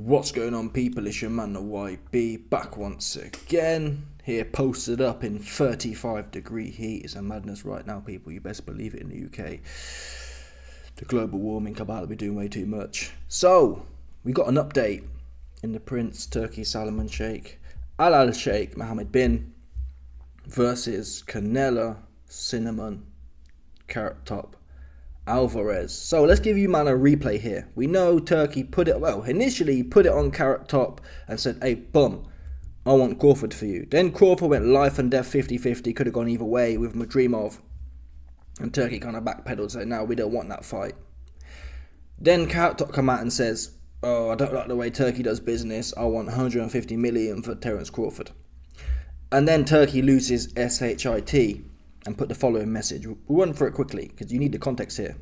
What's going on, people? It's your man the YB back once again, here posted up in 35-degree heat. It's a madness right now, people. You best believe it in the UK. The global warming cabal will be doing way too much. So we got an update in the Prince Turki Salman Sheikh Al Sheikh Mohammed bin versus Canelo Cinnamon Carrot Top Alvarez. So let's give you man a replay here. We know Turkey initially put it on Carrot Top and said, hey, bum, I want Crawford for you. Then Crawford went life and death 50-50, could have gone either way with Madrimov. And Turkey kind of backpedaled, saying, no, we don't want that fight. Then Carrot Top come out and says, oh, I don't like the way Turkey does business. I want 150 million for Terence Crawford. And then Turkey loses SHIT and put the following message. We'll run through it quickly because you need the context here.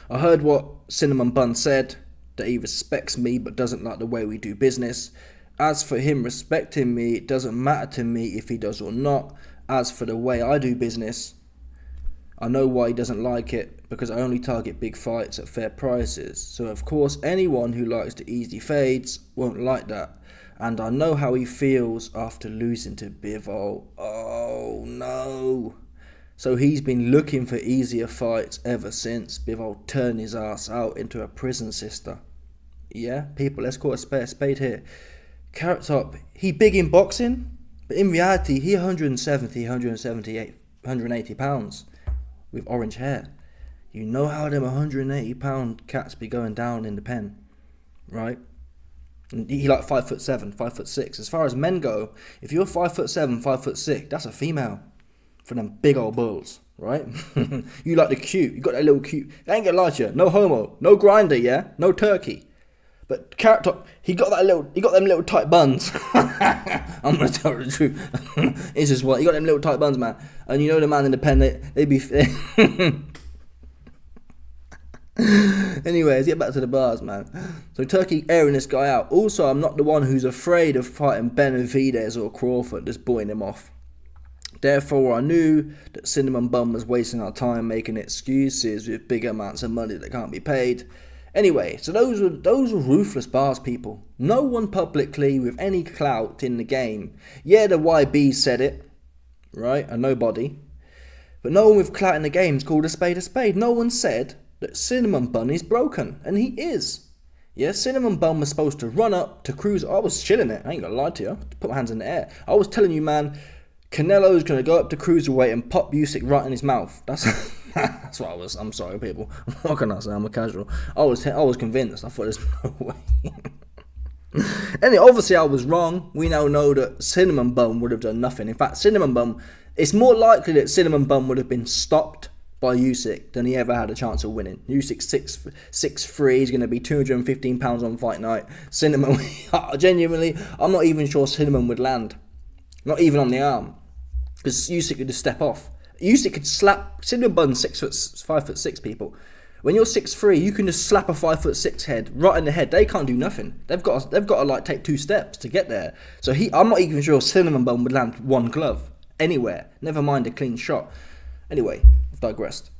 I heard what Cinnamon Bun said, that he respects me but doesn't like the way we do business. As for him respecting me, it doesn't matter to me if he does or not. As for the way I do business, I know why he doesn't like it, because I only target big fights at fair prices. So of course anyone who likes the easy fades won't like that. And I know how he feels after losing to Bivol. Oh no. So he's been looking for easier fights ever since Bivol turned his ass out into a prison sister. Yeah, people, let's call a spade here. Carrot Top, he big in boxing, but in reality he 170, 178, 180 pounds with orange hair. You know how them 180 pound cats be going down in the pen, right? He like 5'7", 5'6". As far as men go, if you're 5'7", 5'6", that's a female for them big old bulls, right? You like the cute, you got that little cute. I ain't gonna lie to you, no homo, no grinder, yeah, no turkey. But Carrot Top, he got them little tight buns. I'm gonna tell you the truth. It's just what he got them little tight buns, man. And you know the man in the pen, they be. Anyways, get back to the bars, man. So Turkey airing this guy out. Also, I'm not the one who's afraid of fighting Benavidez or Crawford, just bullying him off. Therefore, I knew that Cinnamon Bun was wasting our time making excuses with big amounts of money that can't be paid. Anyway, so those were ruthless bars, people. No one publicly with any clout in the game. Yeah, the YB said it, right? A nobody. But no one with clout in the game is called a spade a spade. No one said that Cinnamon Bun is broken, and he is. Yeah, Cinnamon Bun was supposed to run up to cruise. I was chilling it, I ain't gonna lie to you. Put my hands in the air. I was telling you, man, Canelo's gonna go up to cruiserweight and pop Usyk right in his mouth. That's what I was. I'm sorry, people. What can I say? I'm a casual. I was convinced. I thought there's no way. And obviously I was wrong. We now know that Cinnamon Bun would have done nothing. In fact, Cinnamon Bun, it's more likely that Cinnamon Bun would have been stopped by Usyk than he ever had a chance of winning. Usyk's 6'3", he's going to be 215 pounds on fight night. Cinnamon, genuinely, I'm not even sure Cinnamon would land. Not even on the arm. Because Usyk could just step off. Usyk could slap, Cinnamon Bun's 5'6", people. When you're 6'3", you can just slap a 5'6" head right in the head. They can't do nothing. They've got to like take 2 steps to get there. So I'm not even sure Cinnamon Bun would land one glove anywhere. Never mind a clean shot. Anyway, I've digressed.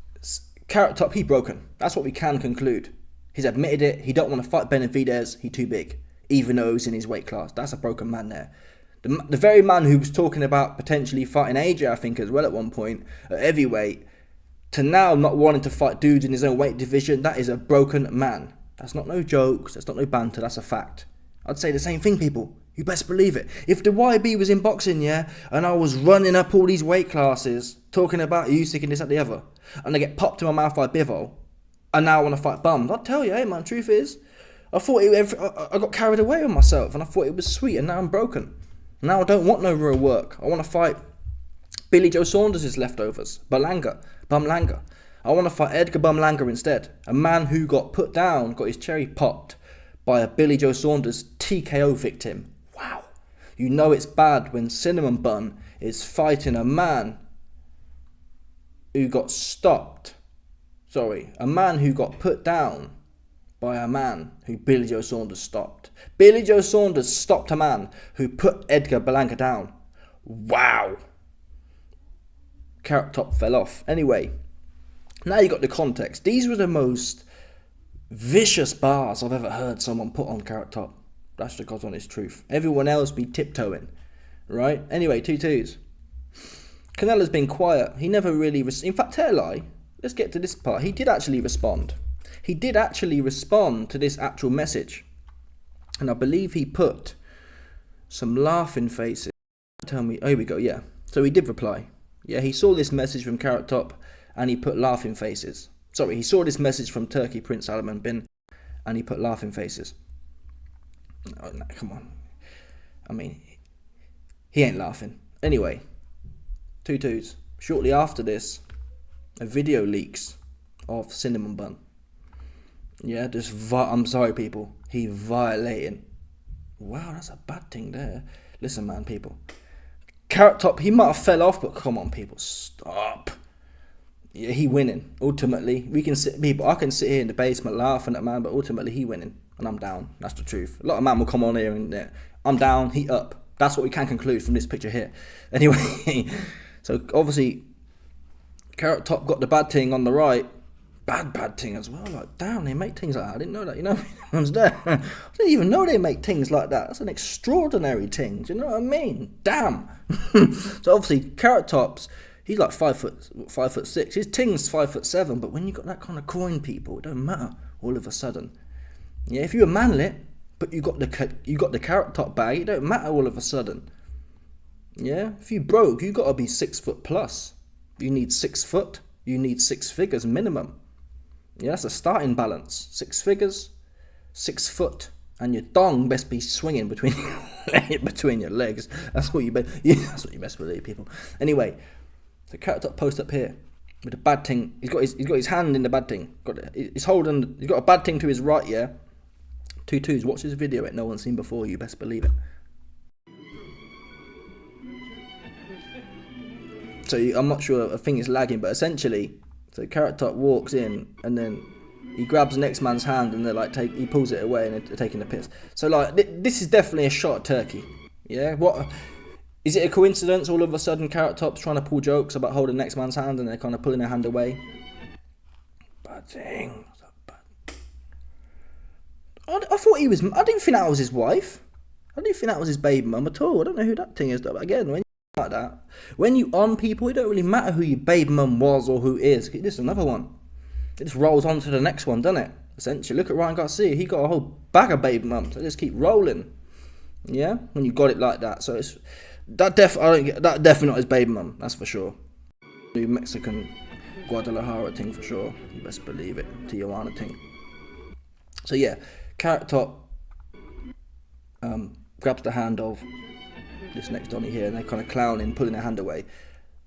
Carrot Top, he broken. That's what we can conclude. He's admitted it. He don't want to fight Benavidez. He too big, even though he's in his weight class. That's a broken man there. The very man who was talking about potentially fighting AJ, I think, as well at one point, at heavyweight, to now not wanting to fight dudes in his own weight division, that is a broken man. That's not no jokes. That's not no banter. That's a fact. I'd say the same thing, people. You best believe it. If the YB was in boxing, yeah, and I was running up all these weight classes, talking about Usyk and this, that, the other, and I get popped in my mouth by Bivol, and now I want to fight bums, I'd tell you, hey man, truth is, I got carried away with myself, and I thought it was sweet, and now I'm broken. Now I don't want no real work. I want to fight Billy Joe Saunders' leftovers, Bumlanger. I want to fight Edgar Bumlanger instead, a man who got put down, got his cherry popped by a Billy Joe Saunders TKO victim. Wow. You know it's bad when Cinnamon Bun is fighting a man who got stopped. A man who got put down by a man who Billy Joe Saunders stopped. Billy Joe Saunders stopped a man who put Edgar Bumlanger down. Wow. Carrot Top fell off. Anyway, now you got the context. These were the most vicious bars I've ever heard someone put on Carrot Top. That's the God's honest truth. Everyone else be tiptoeing, right? Anyway, 2-2s. Canelo's been quiet. He never really... In fact, tell a lie. Let's get to this part. He did actually respond. He did actually respond to this actual message. And I believe he put some laughing faces. Tell me... Oh, here we go, yeah. So he did reply. Yeah, he saw this message from Carrot Top and he put laughing faces. Sorry, he saw this message from Turki Prince Salman bin and he put laughing faces. Oh, no, come on. I mean, he ain't laughing. Anyway, 2-2s. Shortly after this, a video leaks of Cinnamon Bun. Yeah, I'm sorry, people. He violating. Wow, that's a bad thing there. Listen, man, people. Carrot Top, he might have fell off, but come on, people, stop. Yeah, he winning. Ultimately, we can sit, people. I can sit here in the basement laughing at man, but ultimately he winning, and I'm down. That's the truth. A lot of man will come on here and I'm down, he up. That's what we can conclude from this picture here. Anyway, so obviously, Carrot Top got the bad thing on the right. Bad thing as well. Like, damn, they make things like that. I didn't know that. You know, everyone's there. I didn't even know they make things like that. That's an extraordinary thing. Do you know what I mean? Damn. So obviously, Carrot Top's, he's like 5'6". His ting's 5'7". But when you got that kind of coin, people, it don't matter. All of a sudden, yeah. If you're a manlet, but you got the Carrot Top bag, it don't matter. All of a sudden, yeah. If you broke, you gotta be 6 foot plus. You need 6 foot. You need 6 figures minimum. Yeah, that's a starting balance. 6 figures, 6 foot, and your dong best be swinging between your legs. That's what you that's what you best believe, people. Anyway, the Carrot Top post up here with a bad thing. He's got his hand in the bad thing. He's got a bad thing to his right. Yeah, 2-2s. Watch this video. No one's seen before. You best believe it. So I'm not sure. I think it's lagging, but essentially. So Carrot Top walks in and then he grabs the next man's hand and they're like he pulls it away and they're taking the piss. So like this is definitely a shot at Turki. Yeah, what is it a coincidence? All of a sudden Carrot Top's trying to pull jokes about holding the next man's hand and they're kind of pulling their hand away. Bad thing. I thought he was. I didn't think that was his wife. I didn't think that was his baby mum at all. I don't know who that thing is. But again, like that, when you on people, it don't really matter who your baby mum was or who is. This is another one. It just rolls on to the next one, doesn't it? Essentially, look at Ryan Garcia. He got a whole bag of baby mums. So just keep rolling. Yeah, when you got it like that. So it's that definitely not his baby mum. That's for sure. New Mexican Guadalajara thing for sure. You best believe it. Tijuana thing. So yeah, Carrot Top grabs the hand of this next Donny here, and they're kind of clowning, pulling their hand away.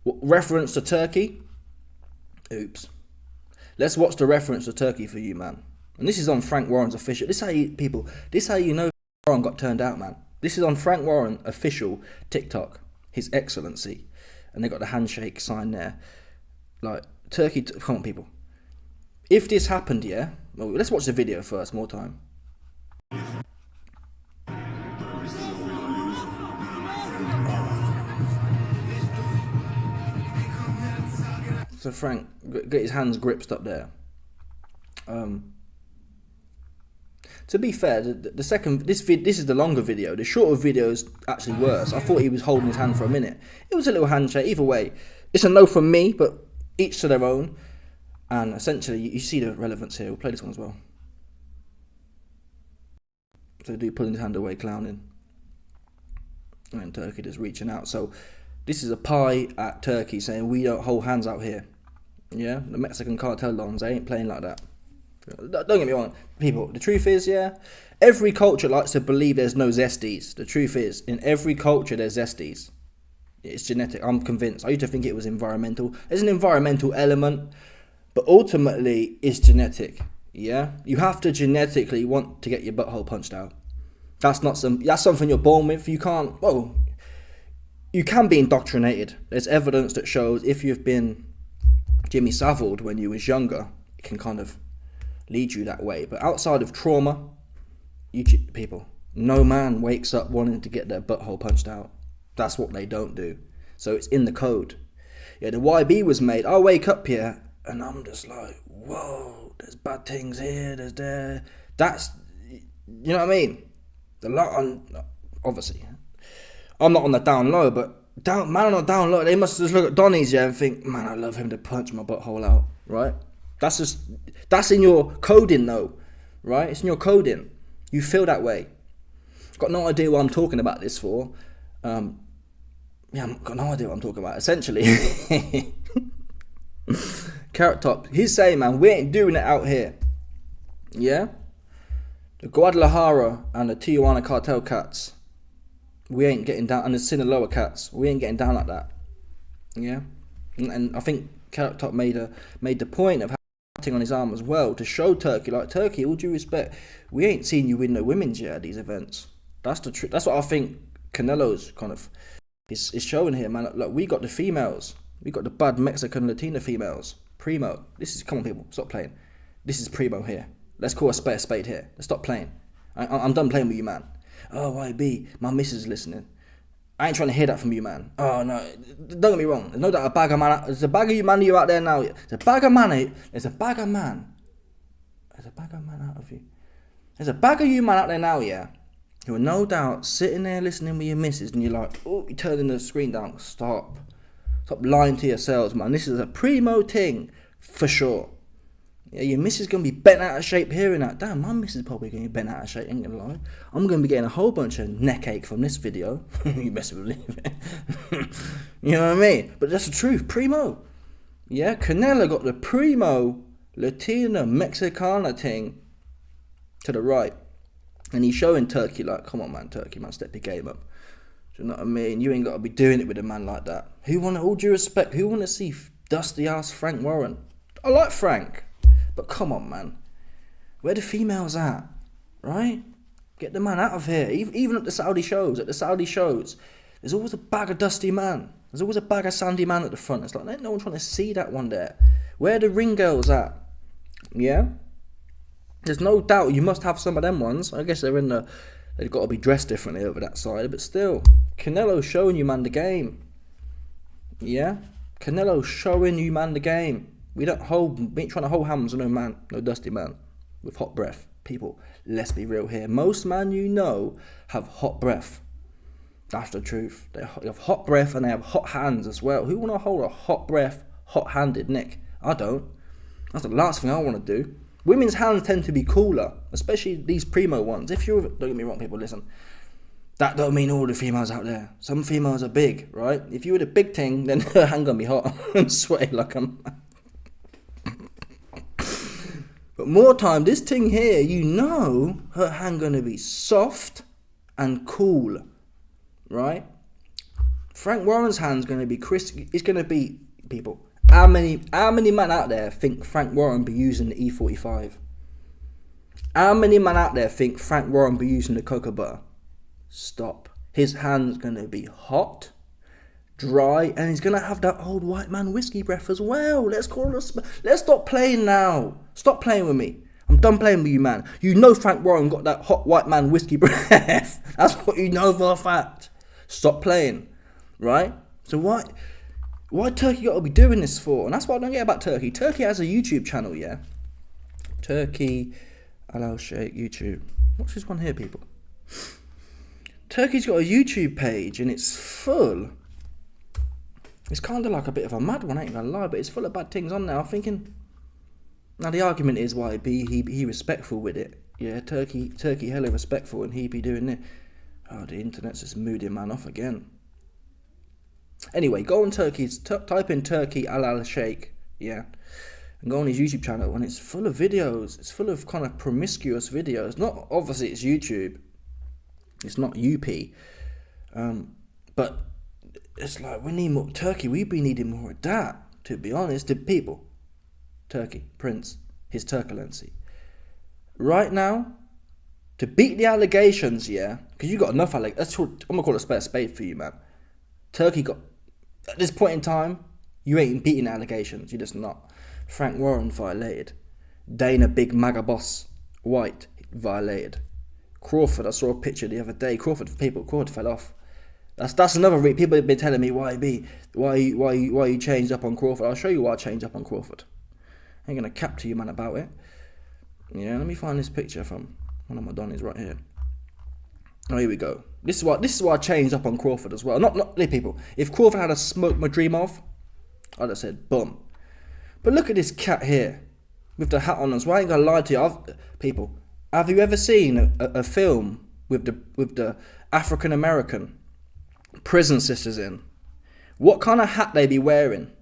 Reference to Turki? Oops. Let's watch the reference to Turki for you, man. And this is on Frank Warren's official. This is how you know Warren got turned out, man. This is on Frank Warren official TikTok, His Excellency, and they got the handshake sign there. Like Turki, come on, people. If this happened, yeah. Well, let's watch the video first. More time. So Frank, get his hands gripped up there. To be fair, the second this is the longer video. The shorter video is actually worse. I thought he was holding his hand for a minute. It was a little handshake. Either way, it's a no from me, but each to their own. And essentially, you see the relevance here. We'll play this one as well. So the dude pulling his hand away, clowning, and Turki just reaching out. So this is a pie at Turki saying we don't hold hands out here. Yeah, the Mexican cartel dons, they ain't playing like that. Don't get me wrong, people. The truth is, yeah, every culture likes to believe there's no zesties. The truth is, in every culture there's zesties. It's genetic. I'm convinced. I used to think it was environmental. There's an environmental element, but ultimately it's genetic. Yeah, you have to genetically want to get your butthole punched out. That's something you're born with. You can't. Well, you can be indoctrinated. There's evidence that shows if you've been Jimmy Savile when you was younger, it can kind of lead you that way. But outside of trauma, people, no man wakes up wanting to get their butthole punched out. That's what they don't do. So it's in the code. Yeah, the YB was made. I wake up here and I'm just like, whoa, there's bad things here, there's there. That's, you know what I mean? The lot on, obviously, I'm not on the down low, but man on the down low, they must just look at Donny's, yeah, and think, man, I love him to punch my butthole out, right? That's in your coding though, right? It's in your coding. You feel that way. Got no idea what I'm talking about this for. I've got no idea what I'm talking about. Essentially, Carrot Top, he's saying, man, we ain't doing it out here. Yeah? The Guadalajara and the Tijuana cartel cats, we ain't getting down, and the Sinaloa cats, we ain't getting down like that. Yeah? And I think Carrot Top made the point of having on his arm as well to show Turki, like, Turki, all due respect, we ain't seen you win no women's yet at these events. That's the truth. That's what I think Canelo's kind of is showing here, man. Look, we got the females. We got the bad Mexican Latina females. Primo. This is, come on, people, stop playing. This is Primo here. Let's call a spade here. Let's stop playing. I'm done playing with you, man. Oh, YB, my missus is listening. I ain't trying to hear that from you, man. Oh, no, don't get me wrong. There's no doubt there's a bag of you man you out there now. There's a bag of man out of you. There's a bag of you man out there now, yeah, who are no doubt sitting there listening with your missus, and you're like, oh, you're turning the screen down. Stop lying to yourselves, man. This is a primo thing for sure. Yeah, your missus gonna be bent out of shape hearing that. Damn, my missus probably gonna be bent out of shape, ain't gonna lie. I'm gonna be getting a whole bunch of neck ache from this video. You best believe it. You know what I mean? But that's the truth, primo. Yeah, Canelo got the primo Latina Mexicana thing to the right. And he's showing Turki, like, come on, man, Turki, man, step your game up. Do you know what I mean? You ain't got to be doing it with a man like that. All due respect, who want to see dusty-ass Frank Warren? I like Frank, but come on, man. Where the females at, right? Get the man out of here. Even at the Saudi shows, there's always a bag of dusty man. There's always a bag of sandy man at the front. It's like, ain't no one trying to see that one there. Where the ring girls at? Yeah? There's no doubt you must have some of them ones. I guess they've got to be dressed differently over that side, but still, Canelo's showing you, man, the game. Yeah? Canelo's showing you, man, the game. We ain't trying to hold hands with no man, no dusty man, with hot breath. People, let's be real here. Most man you know have hot breath. That's the truth. They have hot breath and they have hot hands as well. Who want to hold a hot breath, hot-handed neck? I don't. That's the last thing I want to do. Women's hands tend to be cooler, especially these primo ones. Don't get me wrong, people, listen. That don't mean all the females out there. Some females are big, right? If you were the big thing, then her hand gonna be hot and sweaty like a man. But more time, this thing here, you know, her hand gonna be soft and cool, right? Frank Warren's hand's gonna be crisp. It's gonna be, people, how many men out there think Frank Warren be using the E45? How many men out there think Frank Warren be using the cocoa butter? Stop. His hand's gonna be hot, dry, and he's gonna have that old white man whiskey breath as well. Let's stop playing now. Stop playing with me. I'm done playing with you, man. You know Frank Warren got that hot white man whiskey breath. That's what you know for a fact. Stop playing, right? So why Turki got to be doing this for? And that's what I don't get about Turki. Turki has a YouTube channel, yeah? Turki Alal Sheikh YouTube. Watch this one here, people. Turki's got a YouTube page and it's full. It's kind of like a bit of a mad one, I ain't gonna lie, but it's full of bad things on there. I'm thinking, now the argument is why he respectful with it. Yeah, Turki hella respectful and he be doing it. Oh, the internet's just mooding man off again. Anyway, go on type in Turki Alal Sheikh, yeah, and go on his YouTube channel, and it's full of videos. It's full of kind of promiscuous videos. Not obviously it's YouTube. It's not UP, but it's like we need more Turki. We've been needing more of that, to be honest. The people, Turki Prince, his turbulency, right now, to beat the allegations, yeah, because you got enough allegations. I'm gonna call it a spade for you, man. Turki got, at this point in time, you ain't beating allegations. You're just not. Frank Warren violated. Dana Big MAGA Boss White violated. Crawford, I saw a picture the other day. Crawford fell off. That's another reason. People have been telling me why you changed up on Crawford. I'll show you why I changed up on Crawford. I ain't gonna cap to you, man, about it. Yeah, let me find this picture from one of my Donnies right here. Oh, here we go. This is why I changed up on Crawford as well. Not people. If Crawford had a smoke my dream of, I'd have said boom. But look at this cat here with the hat on as well. I ain't gonna lie to you, people. Have you ever seen a film with the African American prison sisters in? What kind of hat they be wearing,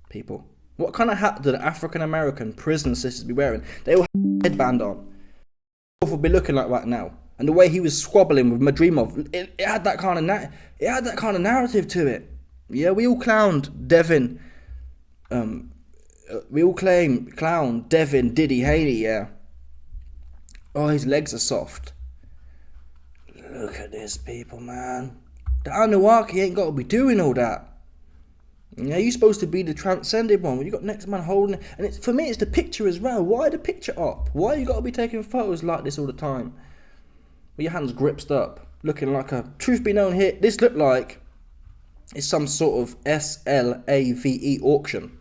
people? What kind of hat do the African American prison sisters be wearing? They will have a headband on. Would be looking like right now, and the way he was squabbling with Madrimov, it had that kind of narrative to it. Yeah, we all clowned Devin. We all clown Devin, Diddy, Haley. Yeah. Oh, his legs are soft. Look at this, people, man. The Anunnaki ain't got to be doing all that. Yeah, you're supposed to be the transcended one. Well, you got next man holding it, and for me, it's the picture as well. Why the picture up? Why you got to be taking photos like this all the time? With your hands gripped up, looking like a. Truth be known, here, this looked like it's some sort of SLAVE auction,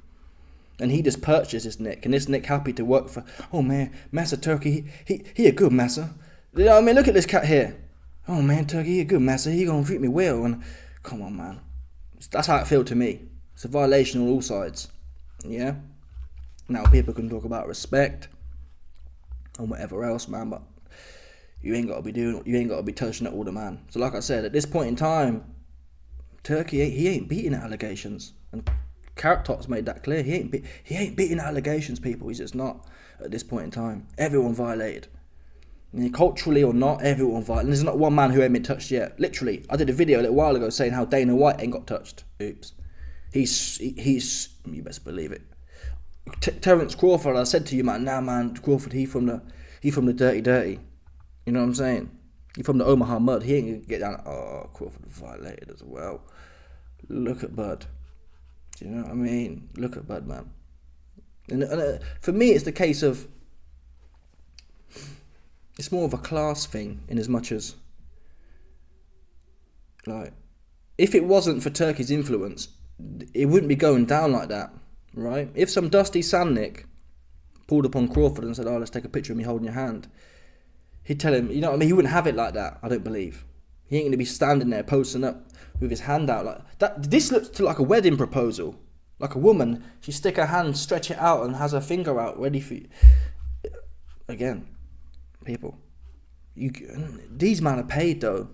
and he just purchased this Nick, and this Nick happy to work for. Oh man, Massa Turkey, he a good Massa. You know what I mean? Look at this cat here. Oh man, Turkey, he a good Massa. He gonna treat me well, and come on, man. That's how it felt to me. It's a violation on all sides. Yeah? Now people can talk about respect and whatever else, man, but you ain't gotta be touching it all the man. So like I said, at this point in time, Turkey he ain't beating allegations. And Carrot Top's made that clear. He ain't beating allegations, people. He's just not at this point in time. Everyone violated. I mean, culturally or not, everyone violated. And there's not one man who ain't been touched yet. Literally, I did a video a little while ago saying how Dana White ain't got touched. Oops. He's you best believe it. Terence Crawford, I said to you, man, Crawford, he from the dirty. You know what I'm saying? He from the Omaha mud. He ain't gonna get down. Oh, Crawford violated as well. Look at Bud. Do you know what I mean? Look at Bud, man. And for me, it's the case of. It's more of a class thing, in as much as, like, if it wasn't for Turkey's influence, it wouldn't be going down like that, right? If some dusty Sandnick pulled upon Crawford and said, "Oh, let's take a picture of me holding your hand," he'd tell him, you know what I mean? He wouldn't have it like that, I don't believe. He ain't going to be standing there posting up with his hand out like that. This looks like a wedding proposal. Like a woman, she stick her hand, stretch it out, and has her finger out ready for you. Again, people, these men are paid though.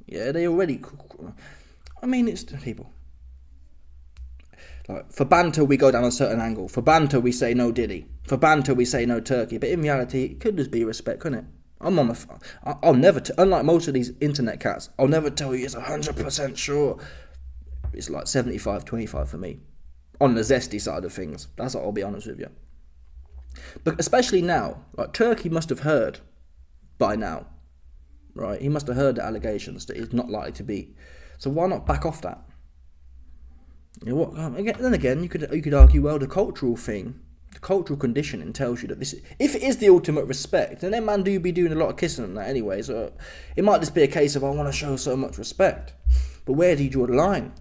Yeah, they already. I mean, it's people. Like, for banter, we go down a certain angle. For banter, we say no Diddy. For banter, we say no Turkey. But in reality, it could just be respect, couldn't it? I'll never, unlike most of these internet cats, I'll never tell you it's 100% sure. It's like 75-25 for me. On the zesty side of things. That's what I'll be honest with you. But especially now, like, Turkey must have heard by now, right? He must have heard the allegations that he's not likely to be. So why not back off that? You know what? Then again, you could argue, well, the cultural thing, the cultural conditioning tells you that this, if it is the ultimate respect, then that man do be doing a lot of kissing and that anyway. So it might just be a case of, I want to show so much respect, but where do you draw the line?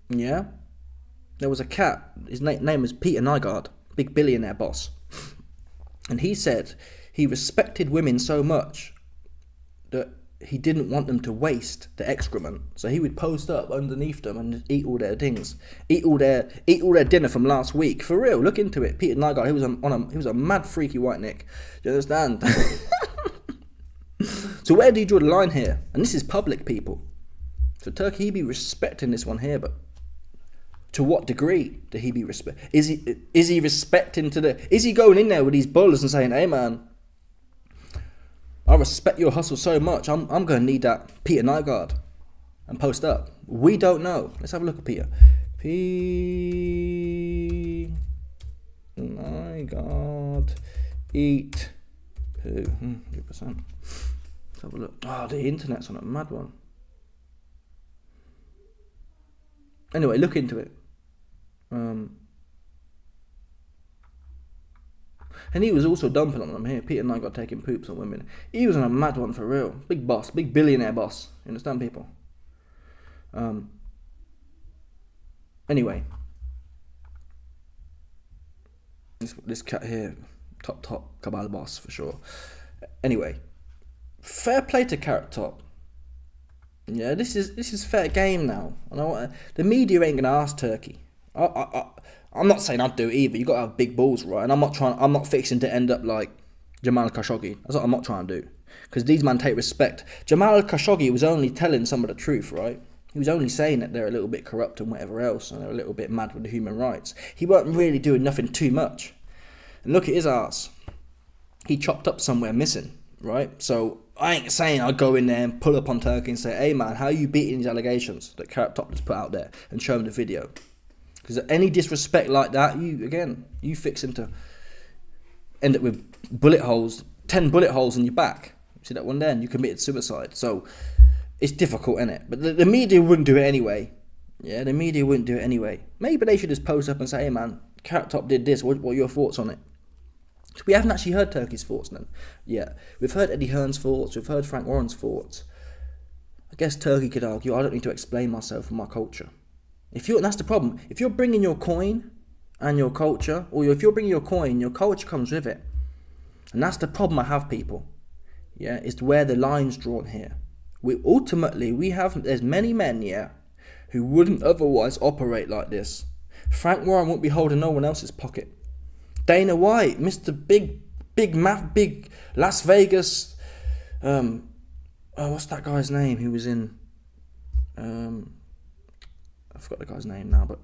Yeah, there was a cat. His name was Peter Nygaard, big billionaire boss, and he said he respected women so much that he didn't want them to waste the excrement, so he would post up underneath them and eat all their things, eat all their dinner from last week. For real, look into it. Peter Nygaard, he was a mad freaky white Nick. Do you understand? So where do you draw the line here? And this is public, people. So Turkey, he be respecting this one here, but to what degree do he be respect? Is he respecting to the? Is he going in there with these bullets and saying, "Hey man, I respect your hustle so much. I'm going to need that Peter Nygaard," and post up? We don't know. Let's have a look at Peter. P. Nygaard eat poo. 100%. Let's have a look. Oh, the internet's on a mad one. Anyway, look into it. And he was also dumping on them here. Peter Nygaard taking poops on women. He was on a mad one for real. Big boss, big billionaire boss. You understand, people? Anyway, this cat here, Top cabal boss for sure. Anyway, fair play to Carrot Top. Yeah, this is fair game now. The media ain't gonna ask Turkey. I'm not saying I'd do it either. You got to have big balls, right? And I'm not fixing to end up like Jamal Khashoggi. That's what I'm not trying to do. Because these men take respect. Jamal Khashoggi was only telling some of the truth, right? He was only saying that they're a little bit corrupt and whatever else, and they're a little bit mad with the human rights. He wasn't really doing nothing too much. And look at his ass. He chopped up somewhere missing, right? So I ain't saying I'd go in there and pull up on Turkey and say, hey man, how are you beating these allegations that Carrot Top has put out there, and show him the video. Because any disrespect like that, you fix him to end up with 10 bullet holes in your back. See that one there? And you committed suicide. So it's difficult, innit? But the media wouldn't do it anyway. Yeah, the media wouldn't do it anyway. Maybe they should just post up and say, hey man, Carrot Top did this. What are your thoughts on it? We haven't actually heard Turkey's thoughts then. Yeah, we've heard Eddie Hearn's thoughts. We've heard Frank Warren's thoughts. I guess Turkey could argue, I don't need to explain myself and my culture. That's the problem. If you're bringing your coin and your culture, or if you're bringing your coin, your culture comes with it. And that's the problem I have, people. Yeah, is where the line's drawn here. There's many men, yeah, who wouldn't otherwise operate like this. Frank Warren won't be holding no one else's pocket. Dana White, Mr. Big Las Vegas, what's that guy's name who was in, I forgot the guy's name now, but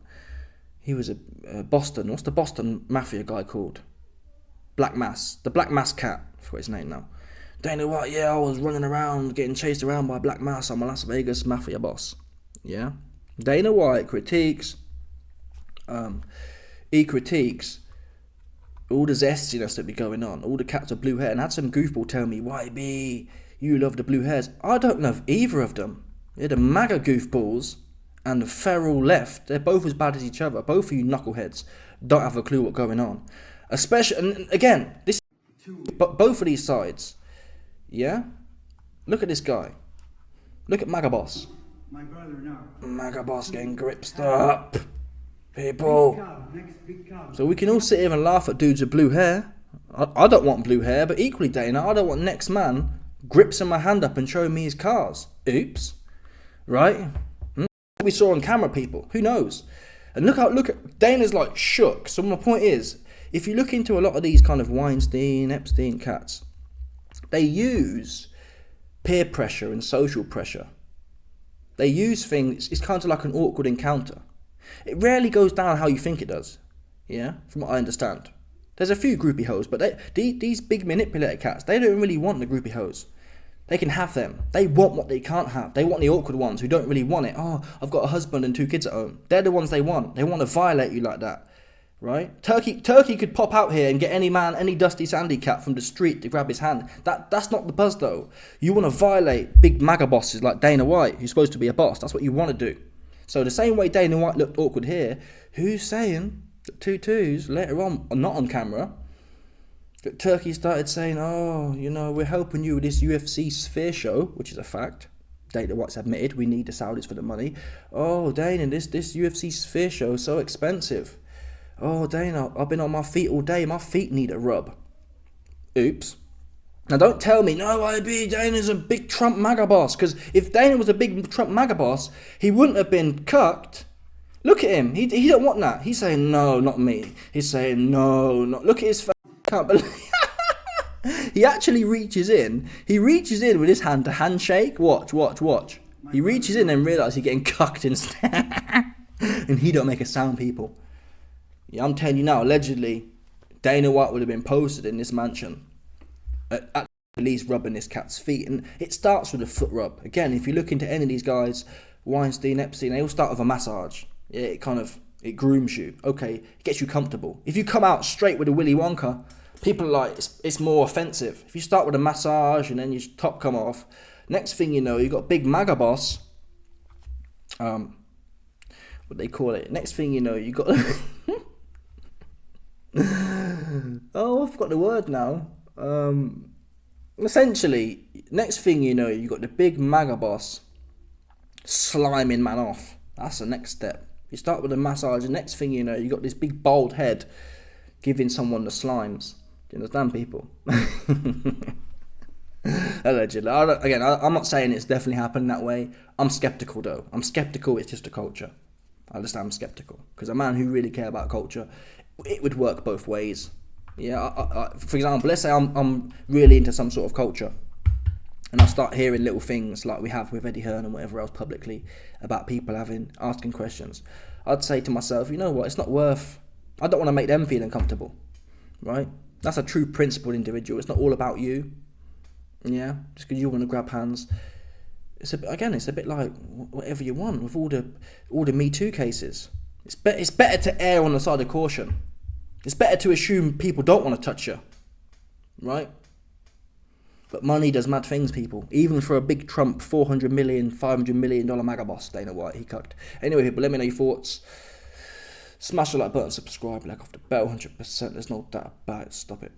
he was a Boston. What's the Boston mafia guy called? Black Mass. The Black Mass cat. I forgot his name now. Dana White, yeah, I was running around, getting chased around by Black Mass. I'm a Las Vegas mafia boss. Yeah? Dana White critiques all the zestiness that be going on, all the cats with blue hair, and had some goofball tell me, YB, you love the blue hairs. I don't love either of them. Yeah, the MAGA goofballs and the feral left, they're both as bad as each other. Both of you knuckleheads don't have a clue what's going on. Especially, and again, but both of these sides, yeah? Look at this guy. Look at MAGA Boss. My brother now. MAGA Boss getting gripped up. People. So we can all sit here and laugh at dudes with blue hair. I don't want blue hair, but equally, Dana, I don't want next man grips my hand up and showing me his cars. Oops. Right? We saw on camera, people. Who knows? And look at Dana's like shook. So my point is, if you look into a lot of these kind of Weinstein, Epstein cats, they use peer pressure and social pressure. They use things, it's kind of like an awkward encounter. It rarely goes down how you think it does. Yeah, from what I understand. There's a few groupie hoes, but these big manipulator cats, they don't really want the groupie hoes. They can have them. They want what they can't have. They want the awkward ones who don't really want it. Oh, I've got a husband and 2 kids at home. They're the ones they want. They want to violate you like that. Right? Turkey could pop out here and get any man, any dusty sandy cat from the street to grab his hand. That's not the buzz though. You want to violate big MAGA bosses like Dana White, who's supposed to be a boss. That's what you want to do. So the same way Dana White looked awkward here, who's saying that 2 twos later on, not on camera, that Turkey started saying, oh, we're helping you with this UFC Sphere show, which is a fact. Dana White's admitted we need the Saudis for the money. Oh, Dana, this UFC Sphere show is so expensive. Oh, Dana, I've been on my feet all day. My feet need a rub. Oops. Now, don't tell me, no, Dana's a big Trump MAGA boss. Because if Dana was a big Trump MAGA boss, he wouldn't have been cucked. Look at him. He don't want that. He's saying, no, not me. He's saying, no, not. Look at his face. Can't believe. He actually reaches in. He reaches in with his hand to handshake. Watch. He reaches in and realises he's getting cucked instead. And he don't make a sound, people. Yeah, I'm telling you now, allegedly, Dana White would have been posted in this mansion at least rubbing this cat's feet. And it starts with a foot rub. Again, if you look into any of these guys, Weinstein, Epstein, they all start with a massage. Yeah, it grooms you. Okay, it gets you comfortable. If you come out straight with a Willy Wonka, people are like, it's more offensive. If you start with a massage and then your top come off, next thing you know, you got big MAGA boss. What they call it? Next thing you know, you got... Oh, I forgot the word now. Essentially, next thing you know, you got the big MAGA boss sliming man off. That's the next step. You start with a massage, and next thing you know, you got this big bald head giving someone the slimes. Do you understand, people? Allegedly. I'm not saying it's definitely happened that way. I'm skeptical, though. I'm skeptical it's just a culture. I understand I'm skeptical. Because a man who really cares about culture, it would work both ways. Yeah, for example, let's say I'm really into some sort of culture, and I start hearing little things like we have with Eddie Hearn and whatever else publicly about people asking questions. I'd say to myself, you know what, it's not worth, I don't want to make them feel uncomfortable, right? That's a true principled individual. It's not all about you, yeah, just because you want to grab hands. It's a bit like whatever you want with all the Me Too cases. It's better to err on the side of caution. It's better to assume people don't want to touch you, right? But money does mad things, people. Even for a big Trump, $400 million, $500 million MAGA boss, Dana White, he cucked. Anyway, people, let me know your thoughts. Smash the like button, subscribe, like off the bell, 100%. There's no doubt about it. Stop it.